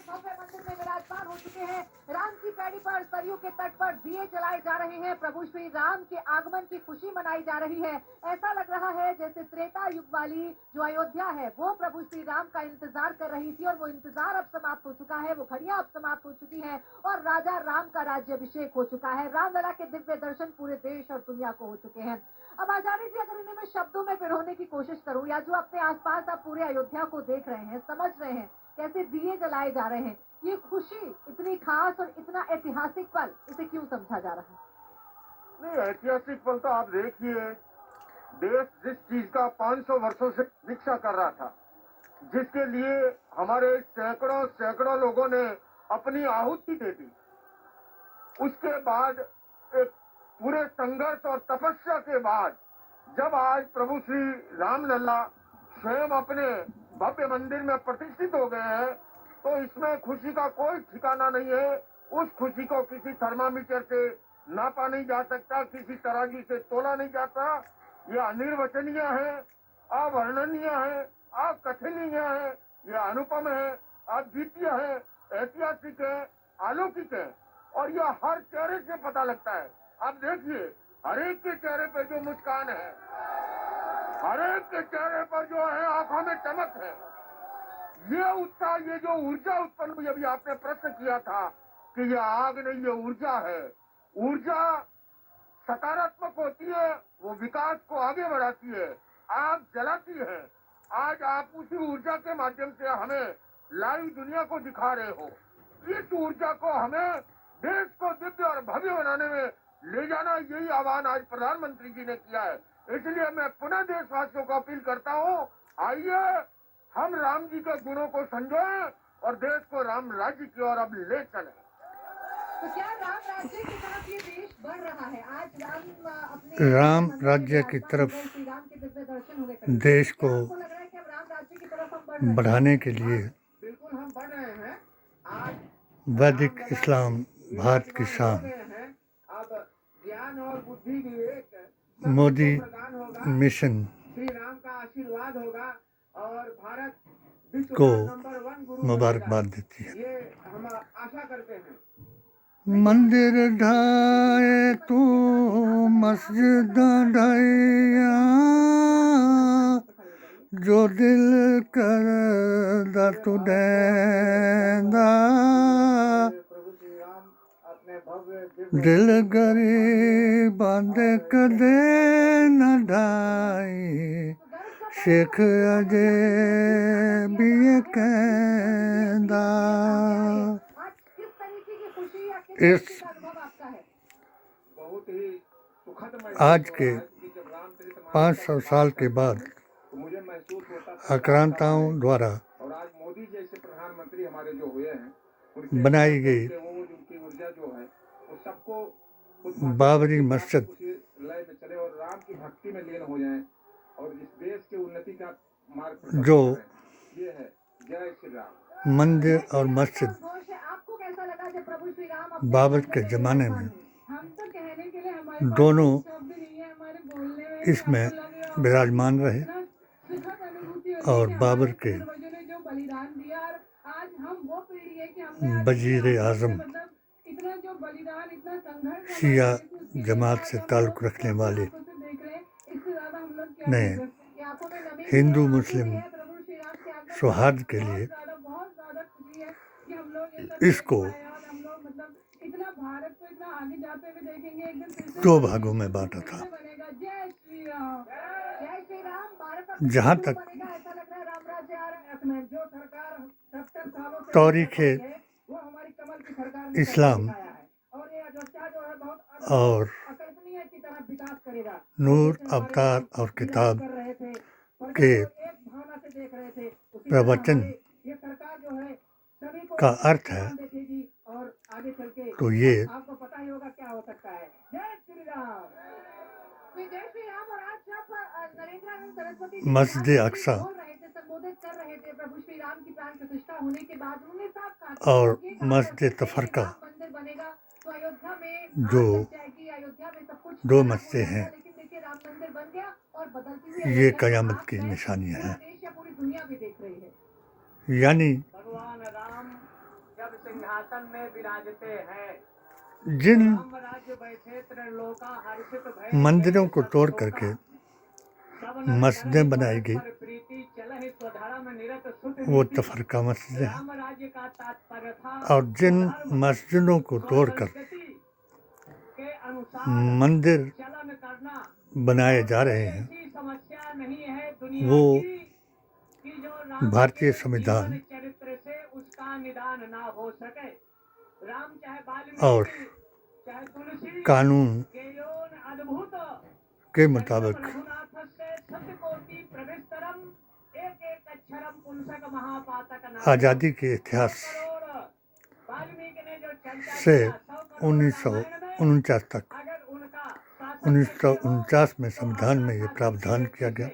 भव्य मंदिर में विराजमान हो चुके हैं। राम की पैड़ी पर सरयू के तट पर दिए जलाए जा रहे हैं। प्रभु श्री राम के आगमन की खुशी मनाई जा रही है। ऐसा लग रहा है जैसे त्रेता युग वाली जो अयोध्या है वो प्रभु श्री राम का इंतजार कर रही थी और वो इंतजार अब समाप्त हो चुका है। वो घड़ियां अब समाप्त हो चुकी है और राजा राम का राज्याभिषेक हो चुका है। रामलला के दिव्य दर्शन पूरे देश और दुनिया को हो चुके हैं। अब आजादी जी, अगर इन्हें मैं शब्दों में पिरोने की कोशिश करूं या जो अपने आसपास आप पूरे अयोध्या को देख रहे हैं, समझ रहे हैं कैसे दिए जलाए जा रहे हैं, ये खुशी इतनी खास और इतना ऐतिहासिक पल, इसे क्यों समझा जा रहा है? नहीं, ऐतिहासिक पल तो आप देखिए, देश जिस चीज का 500 वर्षों से प्रतीक्षा कर रहा था, जिसके लिए हमारे सैकड़ों सैकड़ों लोगों ने अपनी आहुति दे दी, उसके बाद एक पूरे संघर्ष और तपस्या के बाद जब आज प्रभु श्री रामलला स्वयं अपने भव्य मंदिर में प्रतिष्ठित हो गए हैं, तो इसमें खुशी का कोई ठिकाना नहीं है। उस खुशी को किसी थर्मामीटर से नापा नहीं जा सकता, किसी तराजू से तोला नहीं जाता। ये अनिर्वचनीय है, अवर्णनीय है, अकथनीय है, यह अनुपम है, अद्वितीय है, ऐतिहासिक है, अलौकिक है और यह हर चेहरे से पता लगता है। आप देखिए, हर एक के चेहरे पे जो मुस्कान है, हर एक के चेहरे पर जो है आंखों में चमक है, ये उत्साह, ये जो ऊर्जा उत्पन्न हुई, अभी आपने प्रश्न किया था कि ये आग नहीं, ये ऊर्जा है। ऊर्जा सकारात्मक होती है, वो विकास को आगे बढ़ाती है, आग जलाती है। आज आप उसी ऊर्जा के माध्यम से हमें लाइव दुनिया को दिखा रहे हो। इस ऊर्जा को हमें देश को दिव्य और भव्य बनाने में ले जाना, यही आह्वान आज प्रधानमंत्री जी ने किया है। इसलिए मैं पुनः देशवासियों को अपील करता हूँ, आइए हम राम जी के गुणों को संजोएं और देश को राम राज्य की ओर अब ले चलें। तो क्या राम राज्य की तरफ ये देश बढ़ रहा है? आज अपने राम राज्य की तरफ देश को बढ़ाने के लिए बिल्कुल हम बढ़ रहे हैं। आज वैदिक इस्लाम भारत की शान अब ज्ञान और बुद्धि विवेक मोदी प्रदान होगा, मिशन श्री राम का आशीर्वाद होगा और भारत विश्व को का नंबर 1 गुरु मुबारकबाद बनेगा। देती है। ये हम आशा करते हैं। मंदिर ढाए तू मस्जिद ढाइया, जो दिल करदा तू देंदा, प्रभु श्री राम अपने भव्य दिल गरीबां दे कदे न ढाई, शेख अजे भी कहंदा। इस बहुत ही सुखद आज के 500 साल के बाद मुझे महसूस होता था आक्रांताओं द्वारा और आज मोदी जैसे प्रधानमंत्री हमारे जो हुए हैं, उनके बनाई गई उनकी ऊर्जा जो है वो सबको बाबरी मस्जिद लय में चले और राम की भक्ति में लीन हो जाएं और इस देश की उन्नति का मार्ग जो ये है। जय श्री राम। मंदिर और मस्जिद बाबर के ज़माने में दोनों इसमें विराजमान रहे और बाबर के वजीर आज़म शिया जमात से ताल्लुक़ रखने वाले ने हिंदू मुस्लिम सौहार्द के लिए इसको 2 भागों में बांटा था। जहाँ तक तारीख़ इस्लाम और नूर अवतार और किताब के प्रवचन का अर्थ है, तो ये मस्जिद अक्सा और मस्जिद तफरका जो 2 मस्जिदें हैं, ये क़यामत की निशानियाँ हैं। यानी जब सिंहासन में विराजते हैं। जिन राम राज्य बैठे त्रिलोका हर्षित भय मंदिरों को तोड़ सब करके सब नर मस्जिदें करहि बनाई गई, पर प्रीति चलहि स्वधर्म निरत सुत वो नीति। तफरका मस्जिदें हैं। राम राज्य का तात्पर्य था और जिन स्वधर्म मस्जिदों को तोड़कर स्वसंस्कृति के अनुसार मंदिर चलन करना। बनाए जा रहे हैं, ऐसी समस्या नहीं है दुनिया वो की कि जो राम भारतीय के संविधान जीवन चरित्र से उसका निदान ना हो सके। राम चाहे और वाल्मीकि चाहे तुलसी कानून केयोन अद्भुत के मुताबिक रघुनाथस्य सत्यकोटि प्रविस्तरम एक एक अक्षरम पुंसक महापातक नाम। आज़ादी के इतिहास वाल्मीकि ने जो चर्चा से किया 100 करोड़ 1949 तक अगर उनका 1949 में संविधान में ये प्रावधान किया गया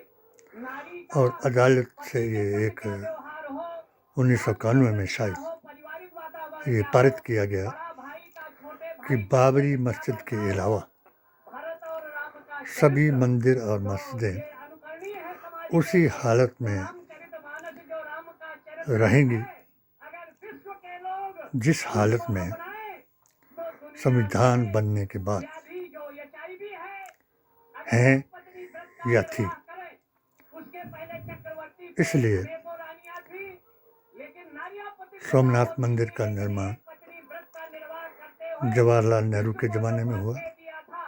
नारी और अदालत से ये एक व्यवहार हो 1991 में शायद पारिवारिक वातावरण ये पारित किया गया बड़ा भाई का छोटे कि भाई बाबरी मस्जिद के अलावा भरत और राम का सभी मंदिर और मस्जिदें ये अनुकरणीय है समाज उसी हालत में रामचरितमानस जो राम का चरित्र रहेंगी अगर विश्व के लोग जिस हालत में बनाए तो दुनिया संविधान बनने के बाद व्याधि जो एचआईवी है हैं पत्नी व्रत का या थी। निर्वाह करे। उसके पहले चक्रवर्ती इसलिए अनेकों रानियां थी, लेकिन नारियां पति सोमनाथ मंदिर का निर्माण पत्नी व्रत का निर्वाह करते हुए जवाहरलाल नेहरू के ज़माने में हुआ दे दिया था।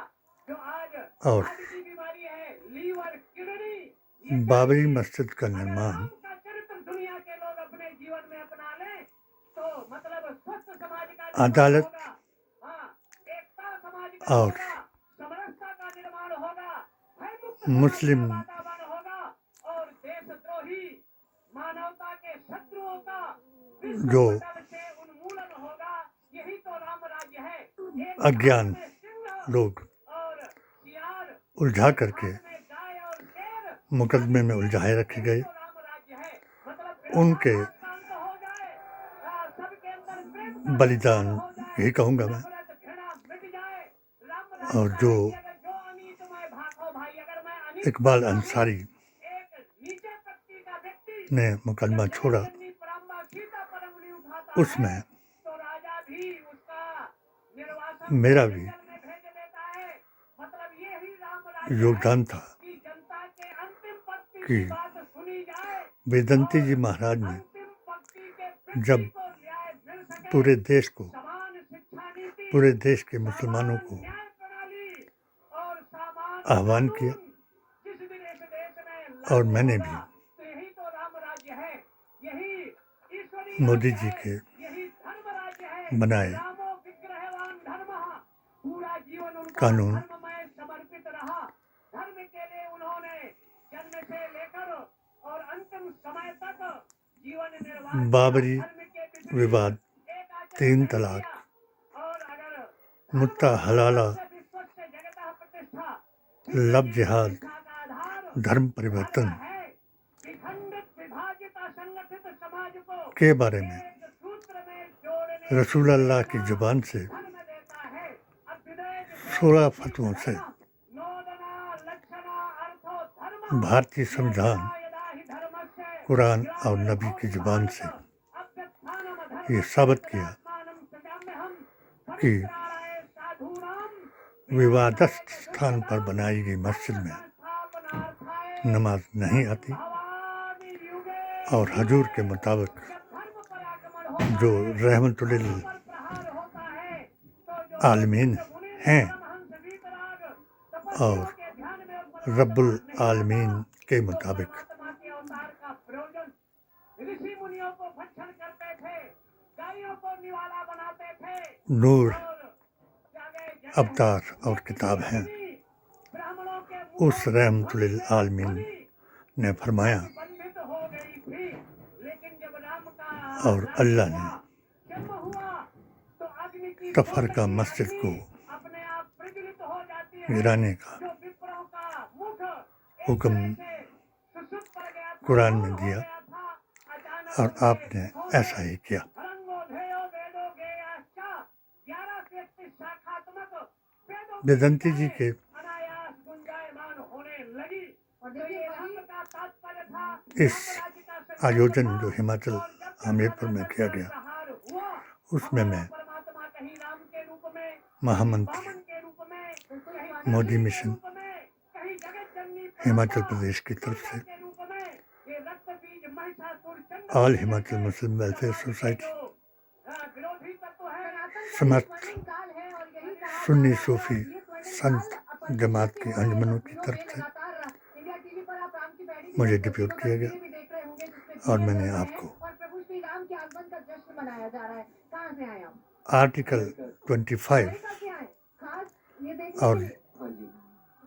जो आज और आज की बीमारी है लीवर किडनी। बाबरी मस्जिद का निर्माण राम का चरित्र दुनिया के लोग अपने जीवन में अपना लें तो मतलब स्वस्थ समाज का निर्माण अदालत होगा। हाँ, एकता समाज का और होगा, समरसता का निर्माण होगा, भयमुक्त समाज मुस्लिम का वातावरण होगा और देशद्रोही मानवता के शत्रुओं का विश्व जो पटल से उन्मूलन होगा। यही तो राम राज्य है। एक अज्ञान हाथ में सिंह लोग और सियार, उलझा करके हाथ में गाय और शेर, मुकदमे में उलझाए रखे गए, तो राम राज्य है। मतलब उनके शांत हो जाए, सबके अंदर प्रेम का बलिदान हो जाए, यही कहूँगा मैं। नफरत घृणा मिट जाए। राम राज्य और का जो है कि अगर जो अनीतमय भागो भाई, अगर मैं अनीत इकबाल हूँ, अंसारी एक नीचे तबके का व्यक्ति ने मुकदमा छोड़ा, जन्नी परम्बा सीता पर उंगली उठाता उसमें है तो राजा भी उसका निर्वासन मेरा भी जंगल में भेज देता है। मतलब ये ही राम राज्य है योगदान था कि जनता के अंतिम पंक्ति कि की बात सुनी जाए, वेदंती जी महाराज ने अंतिम पंक्ति के व्यक्ति जब को न्याय मिल सके। पूरे देश को, समान शिक्षा नीति, पूरे देश के मुसलमानों को न्याय प्रणाली और सामान आह्वान कानून किया जिस दिन इस देश में और लागू मैंने होगा, भी तो यही तो राम राज्य है। यही ईश्वरीय मोदी राज्य जी है, के यही धर्म राज्य है। बनाए रामो विग्रहवान धर्मः, पूरा जीवन उनका कानून धर्ममय समर्पित रहा। धर्म के लिए उन्होंने जन्म से लेकर और अंतिम समय तक जीवन निर्वाह किया। बाबरी धर्म के विपरीत विवाद, एक आचरण 3 नहीं तलाक, किया। और अगर मुत्ता हलाला, विश्वस्य जगतः प्रतिष्ठा, लव जिहाद, शिक्षा का आधार धर्म परिवर्तन है कि खंडित विभाजित असंगठित समाज को के बारे में एक सूत्र में जोड़ने रसूलुल्लाह की जुबान से धर्म देता है। अभ्युदय 16 फतवों से नोदना लक्षणा अर्थो धर्म भारतीय संविधान, यदा हि धर्मस्य कुरान और नबी की जुबान से अभ्युत्थानम धर्मस्य ये साबित किया आत्मानं सजाम्यहम् कि परित्राणाय साधूनां विवादस्थ स्थान पर बनाई गई मस्जिद में स्थापनार्थाय नमाज नहीं आती भवानि युगे और हजूर के मुताबिक धर्म पर आक्रमण होता जो है, रहमतुलिल पर प्रहार होता है, तो जो आलमीन मुनि हैं परमहंस वीतराग और तपस्वियों के ध्यान में उपलब्ध रब्बुल बात नहीं आलमीन होता, के तो मुताबिक परमात्मा के अवतार का प्रयोजन ऋषि मुनियों को भक्षण करते थे, गायों को निवाला बनाते थे नूर और जगह अवतार और किताब हैं। ब्राह्मणों के उस रहमतुलिल आलमीन ने फरमाया बंधित हो गई थी। लेकिन जब राम का और अल्लाह ने जन्म हुआ तो अग्नि की तफरका मस्जिद को अपने आप प्रज्वलित हो जाती है। गिराने का जो विप्रों का मुख हुक्म सुसुप्त पड़ गया था, कुरान में हो दिया गया था, अचानक और उनके आपने मुखों ऐसा ही किया। रंगोधेयो वेदो गेयाश्च 11 से 31 शाखात्मक वेदों की वेदंती जी के अनायास गुंजायमान होने लगी। और तो देखिए ये भाई, राम का तात्पर्य था इस राम राज्य का संकल्प आयोजन था। जो हिमाचल और जब हमीरपुर में किया धर्म गया प्रहार हुआ उसमें मैं परमात्मा कहीं राम के रूप में, महामंत्री वामन के रूप में, मोदी के मिशन रूप में, कहीं जगत जननी हिमाचल प्रदेश की तरफ दुर्गा से के रूप में, ये रक्त बीज महिषासुर ऑल चंद्र हिमाचल मुस्लिम वेलफेयर समाज के सोसाइटी जो विरोधी तत्व है, समस्त स्वर्णिम काल है और यही कहा सुन्नी जा रहा है। सूफी ये स्वर्णिम संत काल जमात की परिवर्तित हो रहा है। अंजुमनों की दिनों तरफ में से लगातार इंडिया टीवी पर आप राम की पैड़ी मुझे की डिप्यूट किया गया तस्वीरें भी देख रहे होंगे जिसमें और दिए मैंने जल रहे आपको हैं और प्रभु श्री राम के आगमन का जश्न मनाया जा रहा है। कहाँ से आए आप? आर्टिकल 25 अमेरिका से आए, खास ये देखने और के लिए।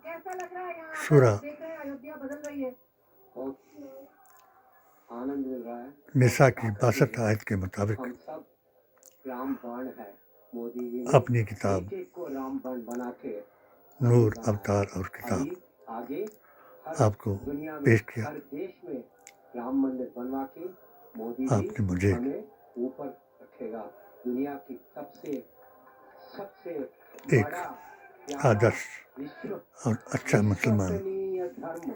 कैसा लग रहा है यहाँ आकर? सूरा देख रहे हैं अयोध्या बदल रही है। आनंद मिल रहा है। निसा की 62 आयत के मुताबिक हम सब रामबाण है। मोदी जी ने अपनी किताब एक एक को रामबाण बना के नूर अवतार और किताब अभी आगे हर आपको दुनिया में पेश किया। हर देश में राम मंदिर बनवा के मोदी जी आपने मुझे हमें ऊपर रखेगा। दुनिया की सबसे एक बड़ा प्यारा आदर्श विश्व और अच्छा मुसलमान विश्वसनीय धर्म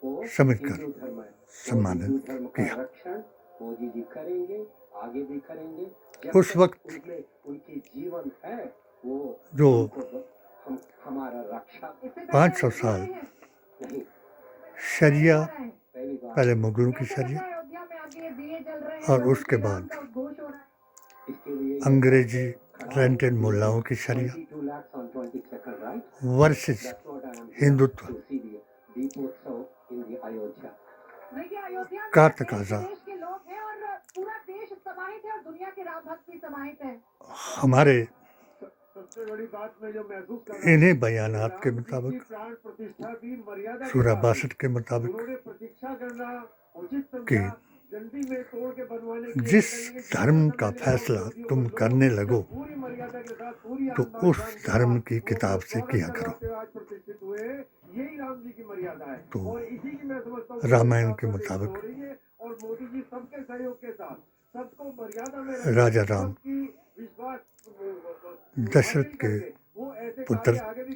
को समझकर हिंदू धर्म है। सम्मानित हिंदू धर्म का किया। रक्षण मोदी जी करेंगे, आगे भी करेंगे। जब उस तक वक्त उनमें उनकी जीवन है वो जो हमारा रक्षा इससे पहले 500 अयोध्या साल आए हैं। नहीं। शरिया पहली बार पहले मुगलों की कैसा लग शरिया रहा है अयोध्या में आके दिए जल रहे हैं, और प्रभु उसके श्री राम बाद का उद्घोष हो रहा है। इसके लिए अंग्रेजी रेंटेड मुल्लाओं की शरिया 22 lakhs on 22nd, right? Versus That's what I am here Hindutva to see the Deepotsava in the Ayodhya. देखिए अयोध्या में का देश तकाजा विदेश के लोग हैं और पूरा देश समाहित है और दुनिया के राम भक्त भी समाहित है। हमारे सबसे बड़ी बात मैं जो महसूस कर रहा इन्हीं बयानात के मुताबिक प्राण प्रतिष्ठा की मर्यादा सूरा 62 के मुताबिक उन्होंने प्रतीक्षा करना उचित कि समझा। जल्दी में तोड़ के बनवाने की जिस धर्म का फैसला तुम करने लगो पूरी मर्यादा के साथ पूरी तो उस धर्म की किताब से किया करो। आज प्रतिष्ठित हुए यही राम जी की मर्यादा है तो और इसी की मैं समझता हूँ रामायण के मुताबिक हो रही है और मोदी जी सबके सहयोग के साथ सबको मर्यादा में राजा राम विश्वास दशरथ के वो ऐसे पुत्र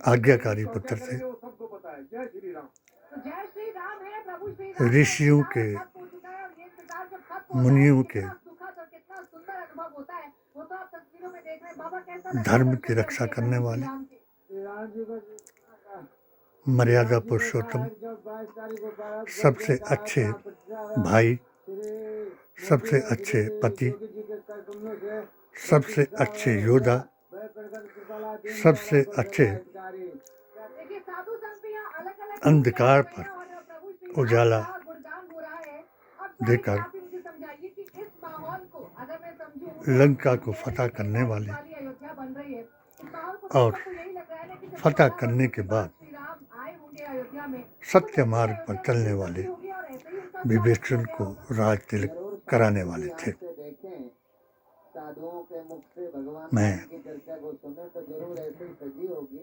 आज्ञाकारी पुत्र थे। वो सबको पता है। जय श्री राम। तो जय श्री राम है, प्रभु श्री राम ऋषियों के खत्म हो चुका है और ये इंतजार जब खत्म होता है, मुनियों के कितना सुखद और कितना सुंदर अनुभव होता है वो तो आप तस्वीरों में देख रहे हैं। बाबा कैसा लगा धर्म दर्शन की रक्षा करके करने प्रभु श्री वाले राम के? मर्यादा पुरुषोत्तम सबसे अच्छे भाई सबसे अच्छे पति सबसे अच्छे योद्धा सबसे अच्छे देखिए साधु संत भी यहाँ अलग-अलग अंधकार पर और प्रभु श्री राम उजाला का गुणगान हो रहा है। अब देकर आप मुझे समझाइए कि इस माहौल को अगर मैं समझूं लंका को फतह करने वाले अयोध्या बन रही है, इस माहौल को और देखकर तो यही लग रहा है ना कि जब फतह 14 करने के वर्षों बाद श्री राम आए होंगे अयोध्या में, सत्य मार्ग पर चलने वाले होगी और ऐसे ही उनका विभीषण को राज तिलक कराने वाले थे। देखें साधुओं के मुख से भगवान मैं राम की चर्चा को सुने तो जरूर ऐसे ही सजी होगी।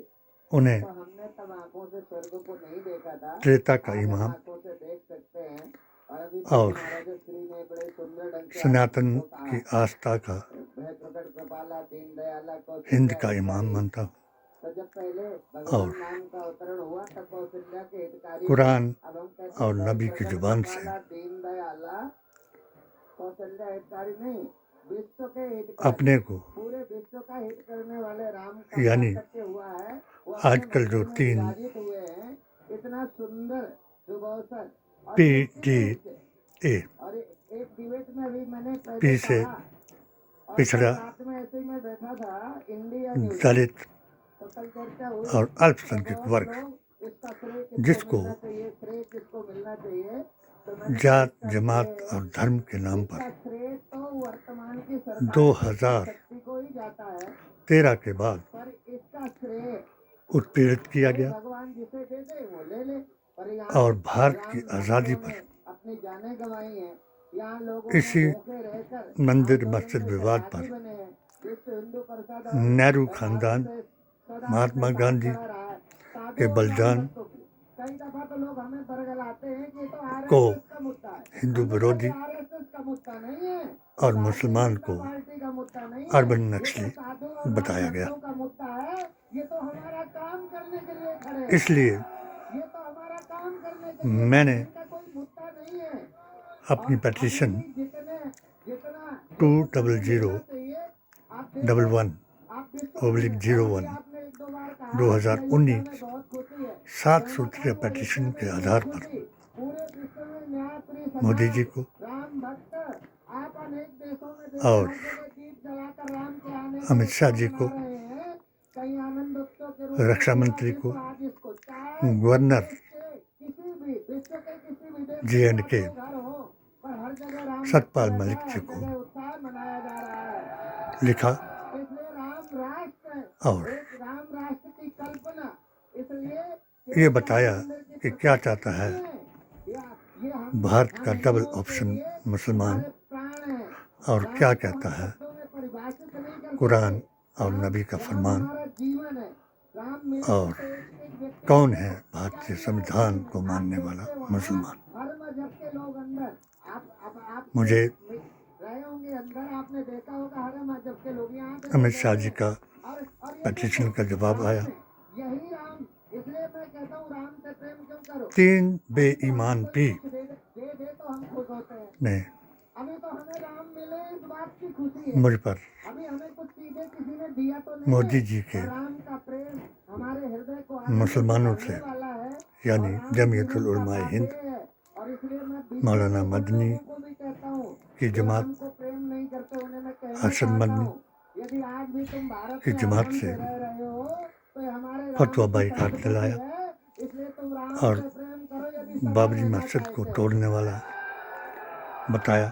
उन्हें तो हमने तब आंखों से स्वर्ग को नहीं देखा था, त्रेता का आज हम इमाम आंखों से देख सकते हैं। और अभी और महाराज श्री ने बड़े सुंदर ढंग से सनातन आपको कहा, की आस्था का भय प्रकट कृपाला दीन दयाला हिंद का कौशल्या इमाम हितकारी। मानता हूँ तो जब पहले और भगवान नाम का अवतरण हुआ तब कौशल्या के हितकारी। कुरान अब हम कहते और हैं नबी की प्रकट जुबान से कृपाला दीन दयाला कौशल्या हितकारी नहीं, विश्व के हितकारी, अपने को पूरे विश्व का हित करने वाले राम का यानी प्राकट्य हुआ है। वो आजकल जो अपने मंदिर में 3 विराजित हुए हैं। इतना सुंदर शुभ अवसर और PDA और एक डिबेट में भी मैंने पी पहले से कहा और पिछड़ा साथ में ऐसे ही मैं बैठा था इंडिया न्यूज दलित तो कल चर्चा हुई और तो अल्पसंख्यक बहुत वर्ग लोग इसका श्रेय जिसको मिलना चाहिए, श्रेय किसको मिलना चाहिए। तो मैंने जात इसका जमात श्रेय- और धर्म के नाम इसका पर श्रेय तो वर्तमान की सरकार 2013 शक्ति को ही जाता है, के बाद पर इसका श्रेय उत्पीड़ित किया गया भगवान जिसे दे दे वो ले ले। पर यहाँ और भारत की राम आज़ादी भक्तों पर ने अपनी जानें गंवाई हैं। यहाँ लोगों इसी ने भूखे रहकर मंदिर आंदोलन मस्जिद में विवाद सहभागी पर बने हैं। विश्व हिंदू परिषद और नेहरू भारत खानदान से सदा महात्मा अपने गांधी साथ खड़ा रहा है। साधु के और बलिदान भक्तों की। कई दफा तो लोग हमें बरगलाते हैं कि ये तो को आरएसएस का मुद्दा है। हिंदू हमने कहा विरोधी ये आरएसएस का मुद्दा नहीं है और भारतीय मुसलमान जनता को पार्टी का मुद्दा नहीं है। अर्बन ये तो नक्सली साधु और बताया गया। भक्तों का मुद्दा है। ये तो हमारा काम करने के लिए खड़े हैं। इसलिए ये तो हमारा काम करने के लिए मैंने इनका कोई मुद्दा नहीं है। अपनी और पेटिशन अभी भी जितना 200 11/01 2019 7 सूत्रीय पिटीशन के आधार पर मोदी जी को और अमित शाह जी को, रक्षा मंत्री को, गवर्नर J&K सतपाल मलिक जी को लिखा और ये बताया कि क्या चाहता है भारत का डबल ऑप्शन मुसलमान और क्या कहता है कुरान और नबी का फरमान और कौन है भारतीय संविधान को मानने वाला मुसलमान। मुझे अमित शाह जी का पिटीशन का जवाब आया। 3 बेईमान भी ने मुझ पर मोदी जी के मुसलमानों से यानी जमीयतुल उलमा हिंद, मौलाना मदनी की जमात, अरशद मदनी की जमात से फतवा बाइकाट दिलाया और बाबरी मस्जिद को तोड़ने वाला बताया।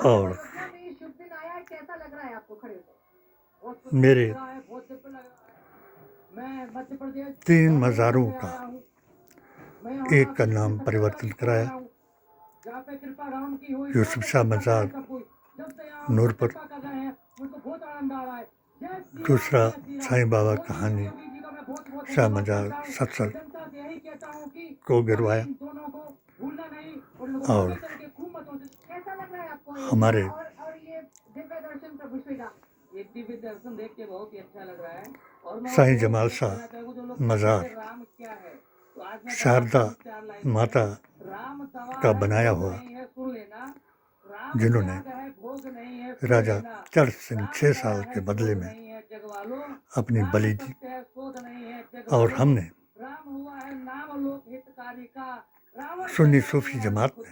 और मेरे 3 मज़ारों का एक का नाम परिवर्तन कराया। यूसुफ शाह मज़ार नूरपुर, दूसरा साईं बाबा कहानी शाह मज़ार सत्सर को गिरवाया और हमारे साईं जमाल शाह मज़ार शारदा माता का बनाया हुआ, जिन्होंने राजा चढ़ सिंह 6 साल के बदले में अपनी बलि दी और हमने सुन्नी सूफी जमात में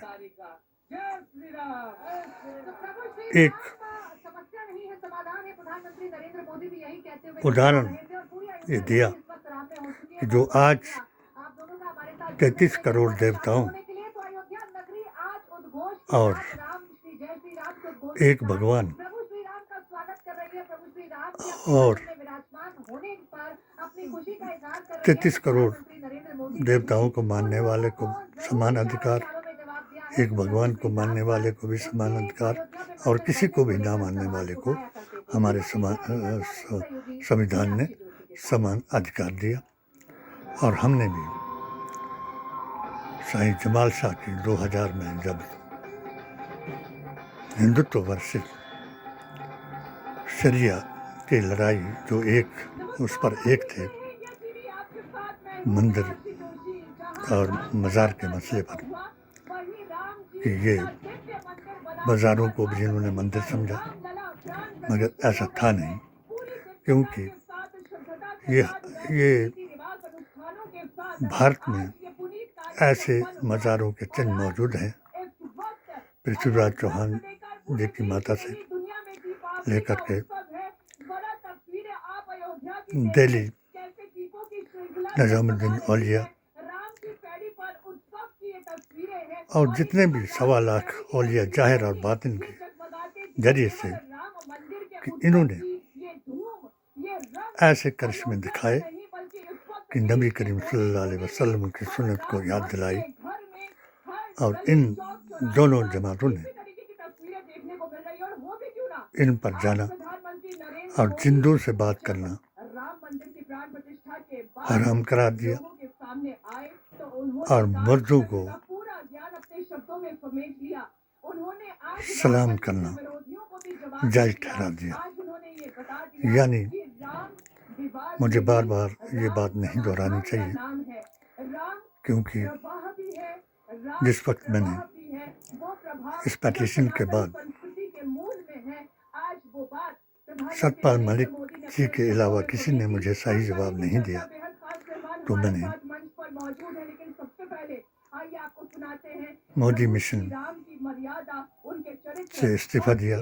एक उदाहरण ये दिया कि जो आज 33 करोड़ देवताओं और एक भगवान और 33 करोड़ देवताओं को मानने वाले को समान अधिकार, एक भगवान को मानने वाले को भी समान अधिकार और किसी को भी ना मानने वाले को हमारे संविधान ने समान अधिकार दिया। और हमने भी साईं जमाल शाह की 2000 में जब हिंदुत्व वर्षित शरिया की लड़ाई जो उस पर एक थे मंदिर और मज़ार के मसले पर कि ये बाज़ारों को भी जिन्होंने मंदिर समझा, मगर ऐसा था नहीं, क्योंकि ये भारत में ऐसे मज़ारों के चिन्ह मौजूद हैं पृथ्वीराज चौहान जी की माता से लेकर के दिल्ली निजामुद्दीन औलिया और जितने भी 1.25 लाख औलिया ज़ाहिर और बातिन के जरिए से कि इन्होंने ऐसे करिश्मे दिखाए कि नबी करीम सल्लल्लाहु अलैहि वसल्लम की सुन्नत को याद दिलाई। और इन दोनों जमातों ने इन पर जाना और जिंदों से बात करना हराम करार दिया और मुर्दों को सलाम करना जायज़ ठहरा दिया। यानी मुझे बार बार ये बात नहीं दोहरानी चाहिए, क्योंकि जिस वक्त मैंने इस पिटीशन के बाद सतपाल मलिक जी के अलावा किसी ने मुझे सही जवाब नहीं दिया, तो मैंने मोदी मिशन से इस्तीफा दिया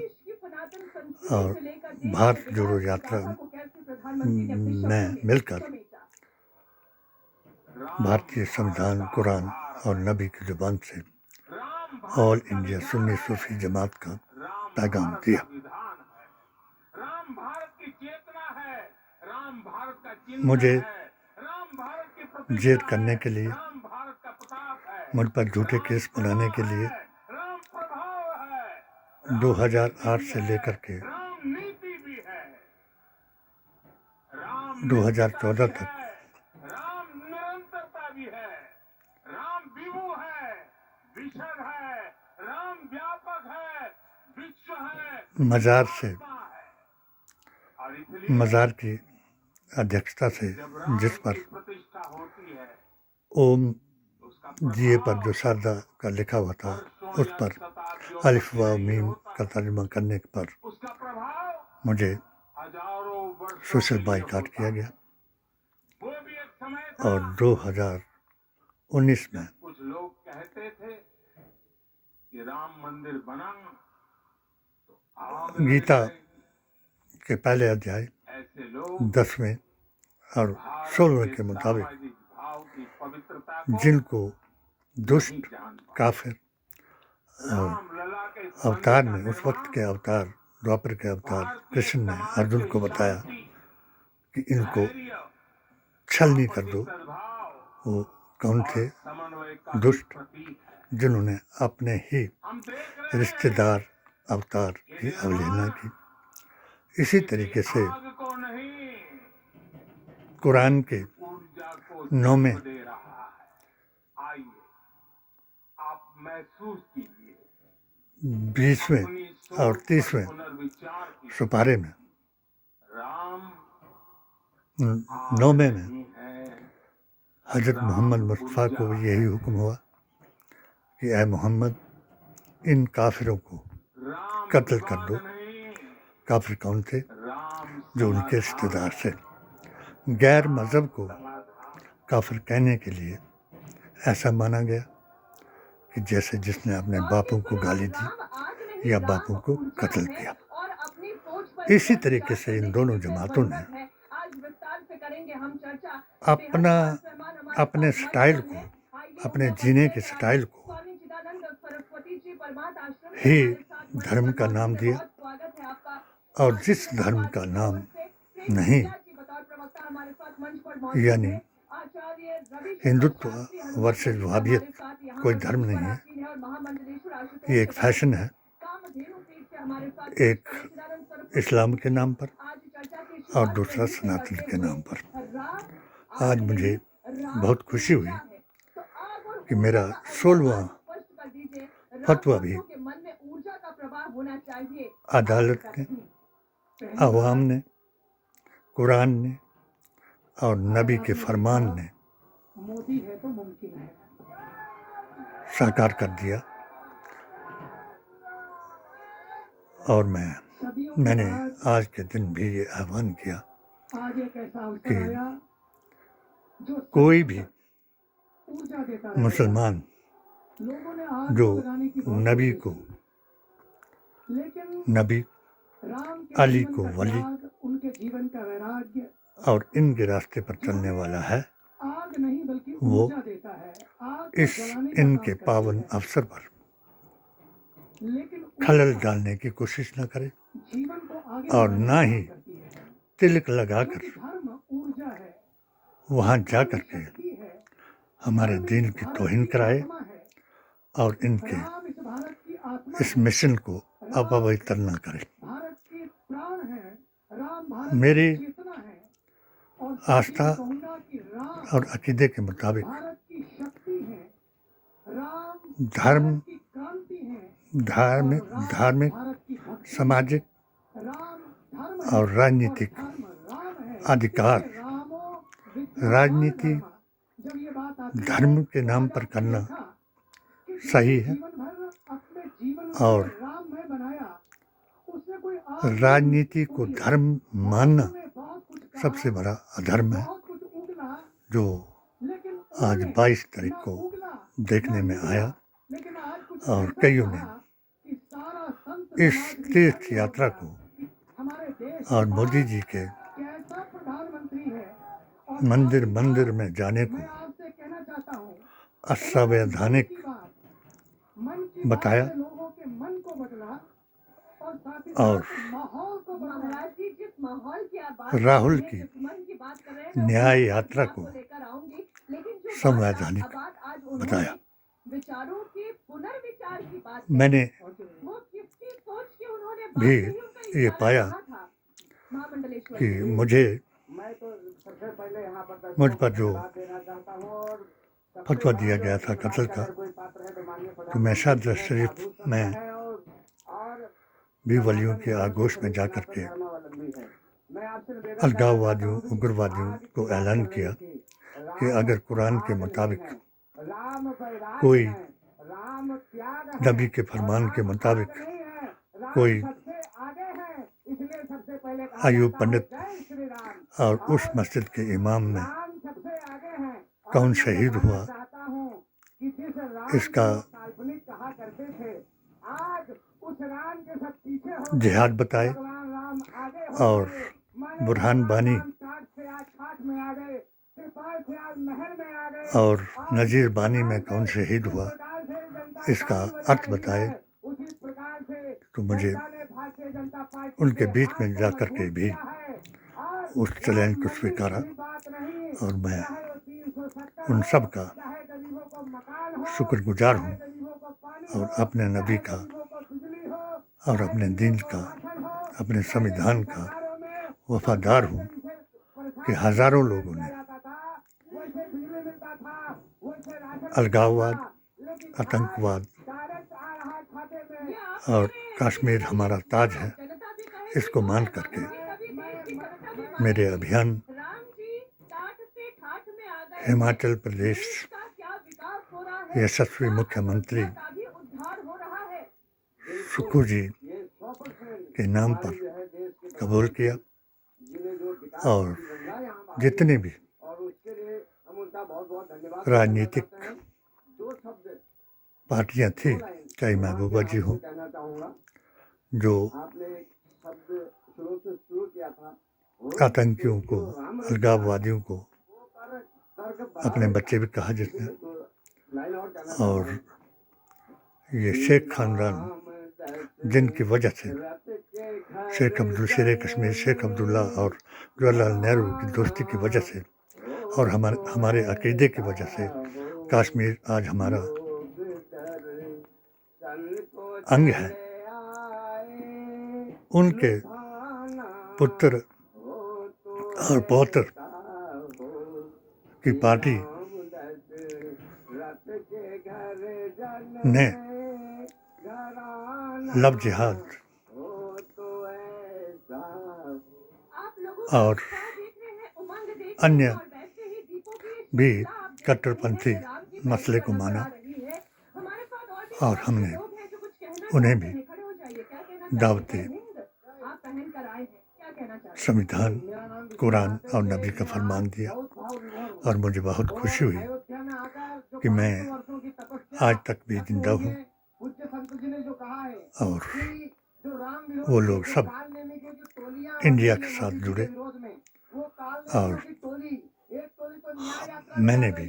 और भारत जोड़ो यात्रा में मिलकर भारतीय संविधान, कुरान और नबी की जुबान से ऑल इंडिया सुन्नी सूफी जमात का पैगाम दिया। मुझे जेल करने के लिए, मुझ पर झूठे केस बनाने के लिए 2008 से लेकर के 2014 तक मज़ार की अध्यक्षता से, जिस पर ओम जीए पर जो सारदा का लिखा हुआ था, उस पर अलिफ व मीम का तर्जुमा करने पर मुझे सोशल बाइकाट किया गया और 2019 में कुछ लोग कहते थे कि राम मंदिर बना तो गीता के पहले अध्याय 10वें और 16वें के मुताबिक जिनको दुष्ट काफिर और अवतार ने, उस वक्त के अवतार, द्वापर के अवतार कृष्ण ने अर्जुन को बताया कि इनको छलनी कर दो, वो कौन थे? दुष्ट, जिन्होंने अपने ही रिश्तेदार अवतार की अवहेलना की। इसी तरीके से कुरान के 9वें, 20वें और 30वें सुपारे में 9वें में हज़रत मोहम्मद मुस्तफ़ा को यही हुक्म हुआ कि ऐ मोहम्मद, इन काफिरों को कत्ल कर दो। काफिर कौन थे? जो उनके रिश्तेदार थे। गैर मज़हब को काफिर कहने के लिए ऐसा माना गया कि जैसे जिसने अपने बापों को गाली दी या बापों को कत्ल किया। इसी तरीके से इन दोनों जमातों ने अपने स्टाइल को, अपने जीने के स्टाइल को ही धर्म का नाम दिया और जिस धर्म का नाम नहीं, यानी हिंदुत्व वर्सेस वहाबियत कोई धर्म नहीं है। ये एक फैशन है, एक इस्लाम के नाम पर और दूसरा सनातन के नाम पर। आज मुझे बहुत खुशी हुई कि मेरा 16वां फतवा भी अदालत ने, अवाम ने, कुरान ने और नबी के फरमान ने साकार कर दिया। और मैंने आज के दिन भी ये आह्वान किया कि कोई भी मुसलमान जो नबी अली को वली और इनके रास्ते पर चलने वाला है, वो इनके पावन अवसर पर खलल डालने की कोशिश न करे और ना ही तिलक लगाकर वहाँ जा कर के हमारे दीन की तौहीन कराए और इनके इस मिशन को अपवित्र न करे। मेरी आस्था और अकीदे के मुताबिक धार्मिक, सामाजिक और राजनीतिक अधिकार, राजनीति धर्म के नाम पर करना सही है और राजनीति को धर्म मानना सबसे बड़ा अधर्म है, जो आज 22 तारीख को देखने में आया। और कईयों ने इस तीर्थ यात्रा को और मोदी जी के मंदिर मंदिर में जाने को असंवैधानिक बताया और राहुल की न्याय यात्रा को संवैधानिक बताया। मैंने भी ये पाया कि मुझ पर जो फतवा दिया गया था कत्ल का, तो मैं शहजाद शरीफ में भी वलियों के आगोश में जाकर के अलगाववादियों उग्रवादियों को ऐलान किया कि अगर कुरान के मुताबिक कोई नबी के फरमान के मुताबिक कोई अयूब पंडित और उस मस्जिद के इमाम में कौन शहीद हुआ, इसका जिहाद बताए और बुरहान बानी और नज़ीर बानी में कौन शहीद हुआ, इसका अर्थ बताए, तो मुझे उनके बीच में जाकर के भी उस चैलेंज को स्वीकारा और मैं उन सब का शुक्रगुजार हूँ और अपने नबी का और अपने दीन का, अपने संविधान का वफादार हूँ कि हज़ारों लोगों ने अलगाववाद, आतंकवाद और कश्मीर हमारा ताज है, इसको मान करके मेरे अभियान हिमाचल प्रदेश यशस्वी मुख्यमंत्री सुक्खू जी के नाम पर कबूल किया और जितने भी राजनीतिक पार्टियां थी, चाहे महबूबा जी हो, जो आतंकियों को, अलगाववादियों को अपने बच्चे भी कहा जिसने, और ये शेख खानदान जिनकी वजह से शेख अब्दुल शेर कश्मीर शेख अब्दुल्ला और जवाहरलाल नेहरू की दोस्ती की वजह से और हमारे अकीदे की वजह से कश्मीर आज हमारा अंग है। उनके पुत्र और पौत्र की पार्टी ने लव जिहाद और अन्य भी कट्टरपंथी मसले को माना और हमने उन्हें भी दावते संविधान, कुरान और नबी का फरमान दिया और मुझे बहुत खुशी हुई कि मैं आज तक भी जिंदा हूँ और वो लोग सब इंडिया के साथ जुड़े और मैंने भी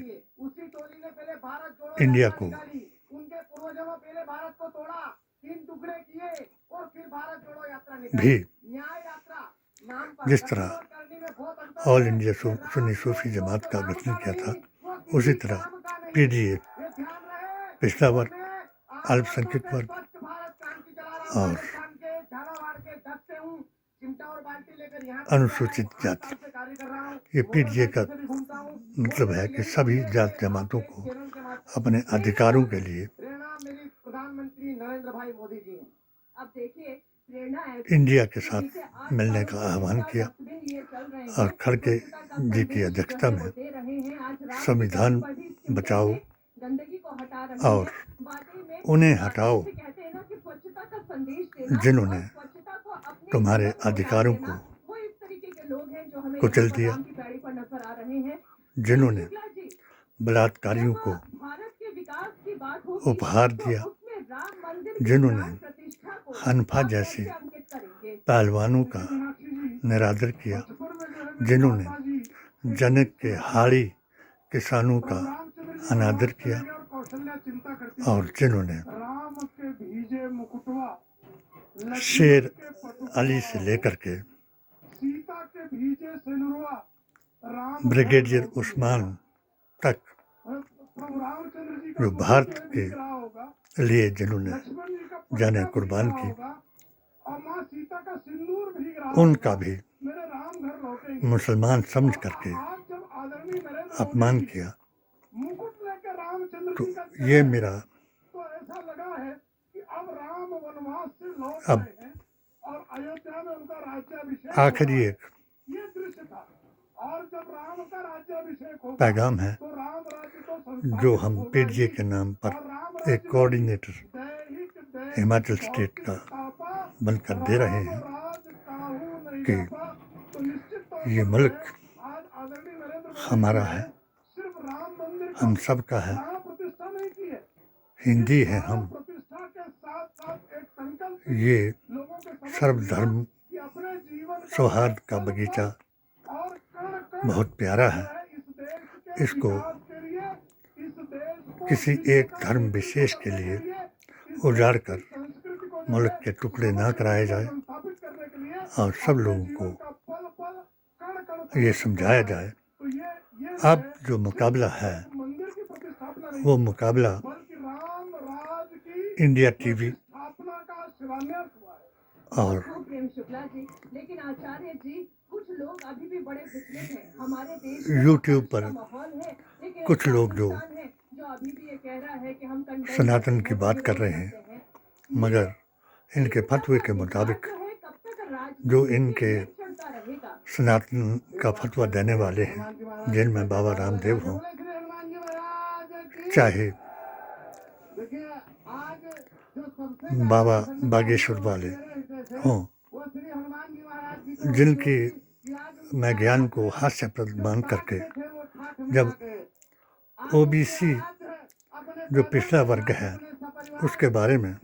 इंडिया को भी जिस तरह ऑल इंडिया सुन्नी सूफी जमात का गठन किया था, उसी तरह पीडीए पिछड़ा वर्ग, अल्पसंख्यक वर्ग और अनुसूचित जाति, ये पीडीए का मतलब है कि सभी जाति जमातों को अपने अधिकारों के लिए इंडिया के साथ मिलने का आह्वान किया और खड़गे जी की अध्यक्षता में संविधान बचाओ और उन्हें हटाओ जिन्होंने अपने तुम्हारे जीवन को अधिकारों लाते को हैं ना, वो इस तरीके के लोग हैं जो हमें कुचल यहाँ पर दिया, राम की पैड़ी पर नजर आ रहे हैं। जिन्होंने शुक्ला जी, बलात्कारियों जब को भारत के विकास की बात होगी उपहार तो दिया, उसमें राम मंदिर की जिन्होंने प्राण प्रतिष्ठा को हनफा आप जैसे कैसे अंकित करेंगे? पहलवानों का निरादर किया, जिन्होंने जनक के हाड़ी किसानों का अनादर किया, और जिन्होंने राम के भीजे मुकुटवा शेर अली से लेकर के सीता के भीजे सिनुरवा राम ब्रिगेडियर उस्मान तक प्रभु रामचंद्र जी का जो मुकुट भारत जो है के भीग रहा होगा, लिए जिन्होंने लक्ष्मण जी का जाने पट्टा कुर्बान भीग रहा की, होगा, और माँ सीता का सिंदूर भीग रहा उनका होगा, भी मेरे राम घर लौटेंगे। मुसलमान समझ करके आज जब आदरणीय नरेंद्र अपमान मोदी जी किया, मुकुट लेकर रामचंद्र तो जी का ये चले, मेरा तो ऐसा लगा है कि अब राम वनवास से लौट अब आए हैं और अयोध्या में उनका राज्याभिषेक आखिरी होगा। एक ये दृश्य था। और जब राम का राज्याभिषेक होगा पैगाम है तो राम राज्य तो संस्थापित जो हम होगा पीडीए ही, के नाम और पर राम एक राज्य में कोऑर्डिनेटर दैहिक दैहिक हिमाचल स्टेट भौतिक का तापा बनकर दे रहे राम हैं राज काहू नहीं कि जापा। तो निश्चित तौर ये पर मुल्क आज आदरणीय नरेंद्र मोदी हमारा जी ने है, सिर्फ राम मंदिर हम का सब का है, प्राण प्रतिष्ठा नहीं की है, हिंदी है हम, प्रतिष्ठा के साथ साथ एक संकल्प ये लोगों के समक्ष सर्वधर्म कि अपने जीवन का सौहार्द का बगीचा और कण कण बहुत प्यारा है, इस देश के इसको विकास के लिए, इस देश को किसी एक धर्म विशेष के लिए उजाड़ कर संस्कृति को मुल्क के टुकड़े ना कराए जाए, स्थापित करने के लिए और सब लोगों को पल पल कण कण ये समझाया जाए। तो ये अब जो मुकाबला है मंदिर की प्रतिष्ठापना नहीं वो मुकाबला बल्कि राम राज की इंडिया टीवी स्थापना का शिलान्यास हुआ है। और खूब प्रेम शुक्ला जी, लेकिन आचार्य जी कुछ लोग अभी भी बड़े विचलित हैं। हमारे देश में यूट्यूब पर का माहौल है, लेकिन कुछ लोग जो पाकिस्तान है जो अभी भी ये कह रहा है कि हम कंटेंट सनातन की करते हैं, बात कर रहे विरोध हैं, करते हैं। मगर इनके फतवे के मुताबिक जो है, कब तक राजनीति जो इनके में चलता रहेगा? सनातन का फतवा देने वाले हैं, जिनमें बाबा रामदेव हों, श्री हनुमान जी महाराज की चाहे देखिए आज जो सबसे बाबा बागेश्वर वाले हों, वो श्री हनुमान जी महाराज जी जिनकी मैं ज्ञान को हास्यप्रद मान करके जब ओबीसी जो पिछड़ा वर्ग है उसके बारे में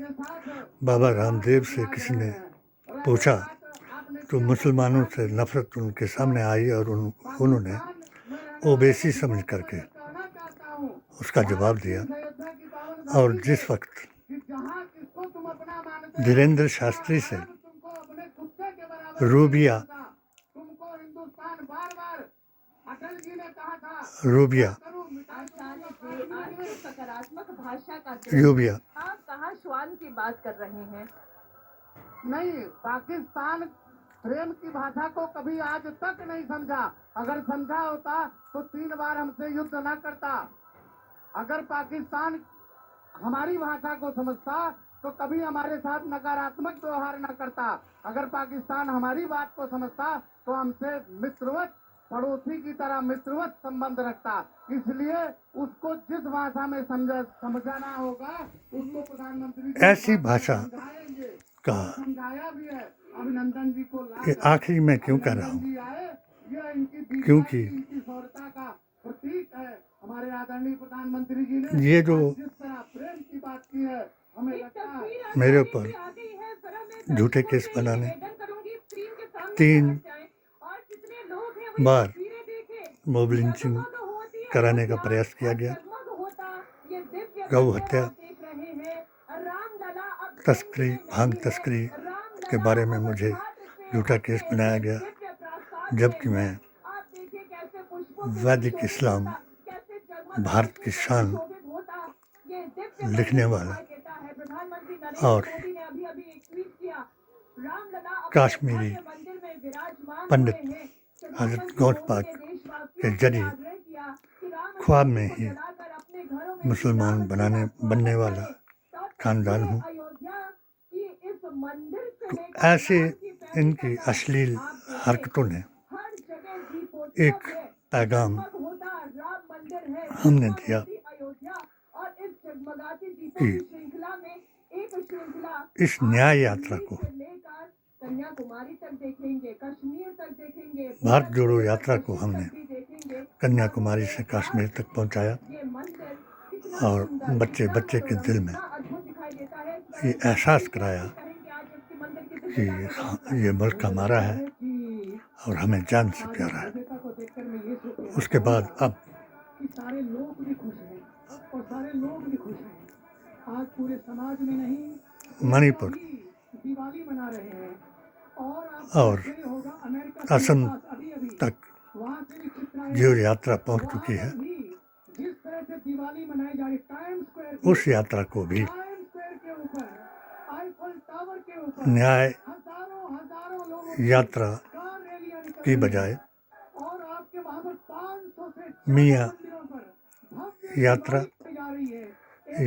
बाबा रामदेव से किसी ने पूछा तो मुसलमानों से नफरत उनके सामने आई और उन्होंने ओबीसी समझ करके उसका जवाब दिया। और जिस वक्त धीरेन्द्र शास्त्री से रूबिया आचार्य जी, आज जो सकारात्मक भाषा का यूबिया आप कहाँ श्वान की बात कर रहे हैं? नहीं, पाकिस्तान प्रेम की भाषा को कभी आज तक नहीं समझा। अगर समझा होता तो 3 बार हमसे युद्ध न करता। अगर पाकिस्तान हमारी भाषा को समझता तो कभी हमारे साथ नकारात्मक व्यवहार न करता। अगर पाकिस्तान हमारी बात को समझता तो हमसे मित्रवत, पड़ोसी की तरह मित्रवत संबंध रखता। इसलिए उसको जिस भाषा में समझाना होगा उसको प्रधानमंत्री जी ऐसी भाषा समझाएंगे, का समझाया भी है। अभिनंदन जी को कि आखिर मैं क्यों कर रहा हूँ, जी आए, यह इनकी क्योंकि इनकी शौर्यता का प्रतीक है। हमारे आदरणीय प्रधानमंत्री जी ने ये जो जिस तरह प्रेम की बात की है, हमें लगता है मेरे ऊपर झूठे केस बनाने 3 बार मॉब लिंचिंग कराने का प्रयास किया गया, गौ हत्या, तस्करी, भांग तस्करी के बारे में मुझे झूठा केस बनाया गया, जबकि मैं वैदिक इस्लाम, भारत की शान लिखने वाला और काश्मीरी पंडित हजरत गौस पाक के जरिए ख्वाब में ही मुसलमान बनने वाला खानदान हूँ। तो ऐसे इनकी अश्लील हरकतों ने एक पैगाम हमने दिया कि इस न्याय यात्रा को कन्याकुमारी तक देखेंगे, कश्मीर तक देखेंगे, भारत जोड़ो यात्रा को हमने भी देखेंगे। कन्याकुमारी से कश्मीर तक पहुंचाया ये मंदिर कितना और सुंदर, बच्चे कितना बच्चे के मनोरम, दिल में कितना अद्भुत दिखाई देता है। ये एहसास कराया कहेंगे आज इसके मंदिर की कि दिव्यता को हाँ, ये मुल्क हमारा है और हमें जान से प्यारा है। भव्यता को देखकर मैं ये सोच रहा उसके बाद अब कि सारे लोग भी खुश हैं और सारे लोग भी खुश हैं। आज पूरे समाज में नहीं, मणिपुर भी दिवाली मना रहे हैं और और आपको होगा अमेरिका के असम पास अभी तक वहाँ से भी चित्राएं जो यात्रा पहुंच वहाँ चुकी है, पर भी जिस तरह से दिवाली मनाई जा रही, टाइम स्क्वायर उस यात्रा को भी टाइम स्क्वायर के ऊपर, आईफल टावर के ऊपर न्याय हजारों लोगों यात्रा कार रैलियां निकल की रही हैं। बजाय और आपके वहाँ पर 500 से मियाँ मंदिरों पर भव्य यात्रा दिवाली जा रही है।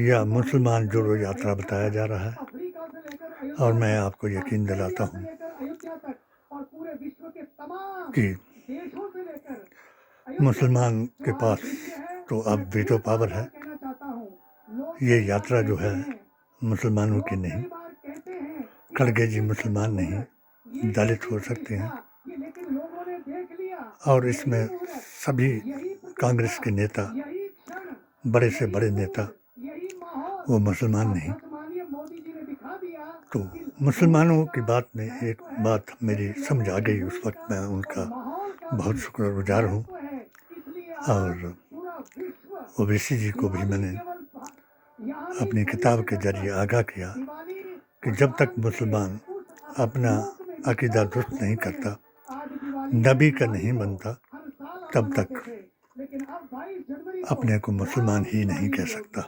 या मुसलमान जोड़ो यात्रा बताया जा रहा है। अफ्रीका से लेकर अयोध्या और मैं आपको यकीन दिलाता से हूँ लेकर अयोध्या तक और पूरे विश्व के तमाम कि देशों से लेकर अयोध्या मुसलमान के जो पास आज विश्व है, तो अब वीटो पावर है। कहना चाहता हूँ, लोग ये कई यात्रा बार जो कहते है हैं, मुसलमानों की लोग नहीं। कई बार कहते हैं कि खड़गे जी मुसलमान नहीं, ये दलित हो यही सकते हैं ये लेकिन लोगों ने देख लिया और इसमें सभी यही कांग्रेस के नेता, यही क्षण, बड़े से बड़े नेता, यही माहौल वो मुसलमान नहीं। बस माननीय मोदी जी ने दिखा दिया तो मुसलमानों की बात में एक बात मेरी समझ आ गई। उस वक्त मैं उनका माहौल का बहुत शुक्रगुजार हूँ है। इसलिए और पूरा विश्व ओवैसी जी को भी मैंने केवल यहाँ अपनी किताब के जरिए आगाह किया दिवाली कि जब तक मुसलमान अपना अकीदा दुरुस्त नहीं करता, आज दिवाली नबी का नहीं बनता, हर साल तब मनाते तक थे। लेकिन अब 22 जनवरी को अपने को मुसलमान ही नहीं कह सकता।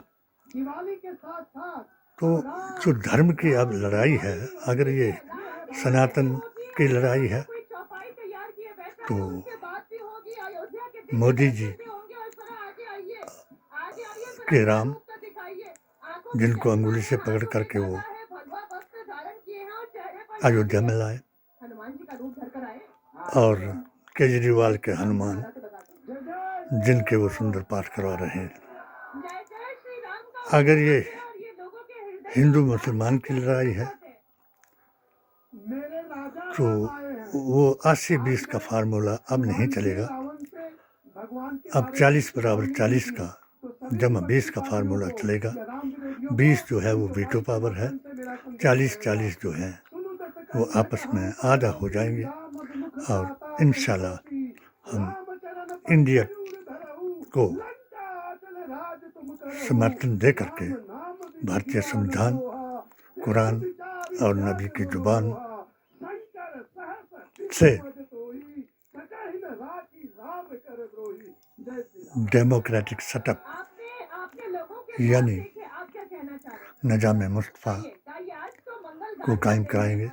दिवाली के साथ साथ तो जो धर्म की अब लड़ाई है, अगर ये सनातन की लड़ाई है कोई चौपाई तैयार किए बैठा है, तो उसके बाद भी होगी अयोध्या के दिन मोदी जी भी होंगे। और जरा आगे आइए, आगे आइए, जरा के राम, रूप तो दिखाइए। आंखों जिनको में अंगुली से चश्मा पकड़ है, करके वो आंखों में काला है, भगवा वस्त्र धारण किए हैं और चेहरे पर अयोध्या में लाए हनुमान जी का रूप धरकर आए। और केजरीवाल के हनुमान, जिनके वो सुंदर पाठ करवा रहे हैं। जय जय श्री राम का अगर ये और ये लोगों के हृदय हिंदू मुसलमान की लड़ाई है मेरे राजा तो वो 80-20 का फार्मूला अब नहीं चलेगा। रावण से भगवान के अब 40 बराबर 40 का जमा 20 का फार्मूला चलेगा। 20 जो है वो वीटो पावर है, 40-40 जो है वो आपस में आधा हो जाएंगे और इंशाल्लाह हम इंडिया को समर्थन दे करके भारतीय संविधान, कुरान और नबी की जुबान से डेमोक्रेटिक सेटअप आपने लोगों के यानी देखे, आप क्या कहना चाह रहे हैं? निजाम मुस्तफ़ा ताकि आज तो मंगल को कायम कराएंगे।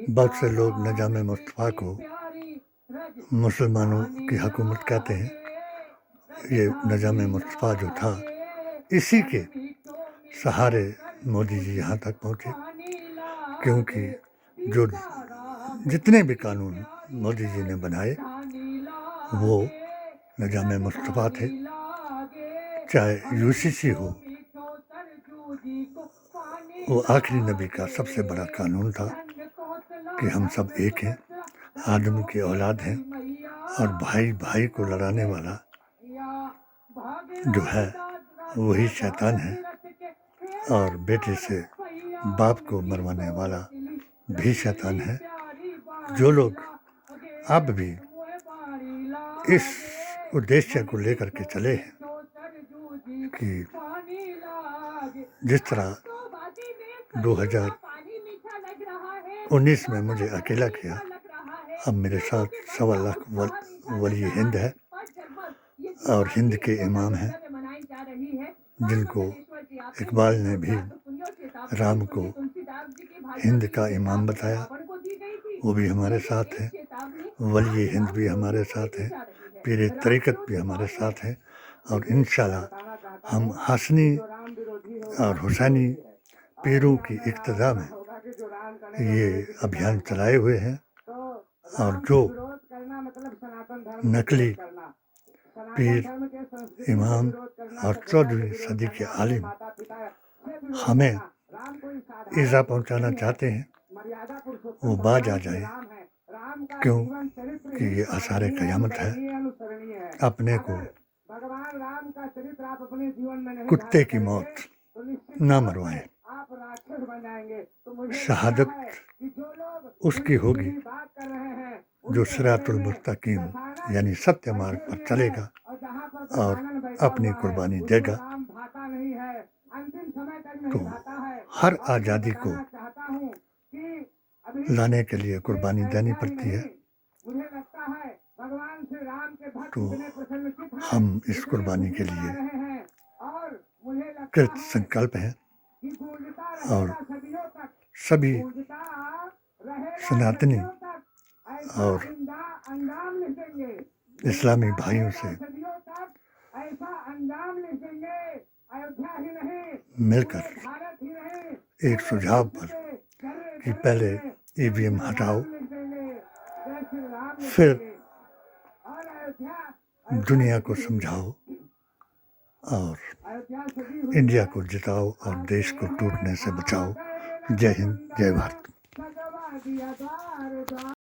बहुत से लोग निजाम मुस्तफ़ा को मुसलमानों की हुकूमत कहते हैं। ये निजाम मुस्तफ़ा जो था, इसी के सहारे मोदी जी यहाँ तक पहुँचे, क्योंकि जो जितने भी कानून मोदी जी ने बनाए वो निजाम मुस्तफ़ा थे। चाहे यूसीसी हो, वो आखिरी नबी का सबसे बड़ा कानून था कि हम सब एक हैं, आदम की औलाद हैं और भाई भाई को लड़ाने वाला जो है वही शैतान है और बेटे से बाप को मरवाने वाला भी शैतान है। जो लोग अब भी इस उद्देश्य को लेकर के चले हैं कि जिस तरह 2019 में मुझे अकेला किया, अब मेरे साथ 1.25 लाख वली हिंद है और हिंद के इमाम हैं, जिनको इकबाल ने भी राम को हिंद का इमाम बताया। वो भी हमारे साथ हैं, वली हिंद भी हमारे साथ हैं, पीर तरीक़त भी हमारे साथ हैं और इंशाल्लाह हम हसनी और हुसैनी पीरों की इक्तदा में ये अभियान चलाए हुए हैं और जो नकली पीर, इमाम और 14वीं सदी के आलिम हमें ईज़ा पहुंचाना चाहते हैं, मर्यादा वो बाज आ जाए, राम है। राम का क्यों जीवन चरित्र कि ये आसार क़यामत है। अनुसरणीय है। अपने को भगवान राम का चरित्र आप अपने जीवन में नहीं कुत्ते की धारण मौत करेंगे, तो निश्चित ना तौर पे मरवाएं। आप राक्षस बन जाएंगे। तो मुझे शहादत लगता है कि जो लोग उसकी होगी बात कर रहे हैं जो सिरातुल मुस्तकीम यानी सत्य मार्ग पर चलेगा और अपनी कुर्बानी देगा। राम भाता नहीं है, अंतिम समय तक नहीं तो भाता है। हर आज़ादी को चाहता हूँ कि अभी लाने के लिए कुर्बानी देनी पड़ती है। मुझे लगता है भगवान श्री राम के भक्त तो इतने प्रसन्नचित्त हैं, हम इस इतने कुर्बानी के खुशी मना लिए रहे हैं और मुझे लगता कृत है संकल्प हैं कि गूंजता और रहेगा सदियों तक, सभी गूंजता रहेगा सनातनी सदियों तक। ऐसा और अंजाम लिखेंगे इस्लामी भाइयों से सदियों तक, ऐसा अंजाम लिखेंगे। अयोध्या ही नहीं, मिलकर पूरे भारत ही नहीं, एक सुझाव पर कि पहले ईवीएम हटाओ, फिर दुनिया को समझाओ और इंडिया को जिताओ और देश को टूटने से बचाओ। जय हिंद, जय भारत।